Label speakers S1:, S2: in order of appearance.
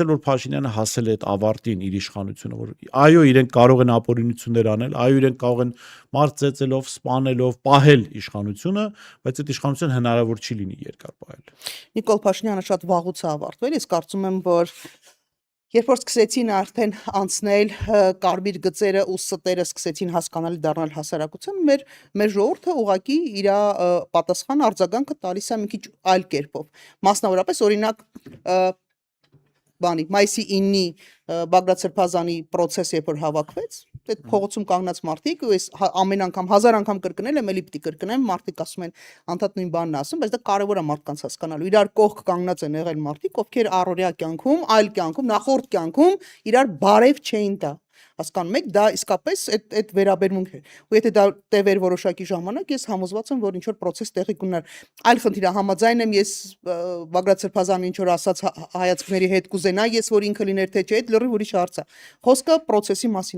S1: որ Փաշինյանը հասել է այդ ավարտին իր իշխանությունը, որ այո, իրենք կարող են ապօրինություններ անել, այո, իրենք կարող են մարդ ծեծելով, սպանելով, պահել իշխանությունը, բայց այդ իշխանությունը հնարավոր չի լինի երկար պահել։
S2: Նիկոլ Փաշինյանը շատ վաղուց է ավարտվել, իսկ կարծում եմ, որ երբ որ սկսեցին արդեն անցնել կարմիր գծերը ու ստերը սկսեցին հասկանալի դառնալ հասարակության, մեր ժողովուրդը ուղղակի իր պատասխան արձագանքը տալիս է մի քիչ այլ կերպով։ Մասնավորապես օրինակ մայիսի 9-ի Բագրատ Սրբազանի process երբ որ հավաքվեց, այդ փողոցում կանգնած մարդիկ, ու ես ամեն անգամ 1000 անգամ կրկնել եմ, էլի պիտի կրկնեմ, մարդիկ ասում են անդադ նույն բանն ասում, բայց դա կարևոր է մարդկանց հասկանալու։ Իրար կողք կանգնած են եղել մարդիկ, ովքեր առօրյա կյանքում, այլ կյանքում, նախորդ կյանքում իրար բարև չէին տա։ Հասկանում եք, դա իսկապես այդ վերաբերմունք է։ Ու եթե դա տևեր որոշակի ժամանակ, ես համոզված եմ, որ ինչ որ process տեղի կունենար։ Այլ խնդիր է, համաձայն եմ ես Բագրատ Սրբազանը ինչ որ ասած հայացքների հետ կուզենա, ես որ ինքը լիներ թե չէ, այդ լրիվ ուրիշ հարց է։ Խոսքը process-ի մասին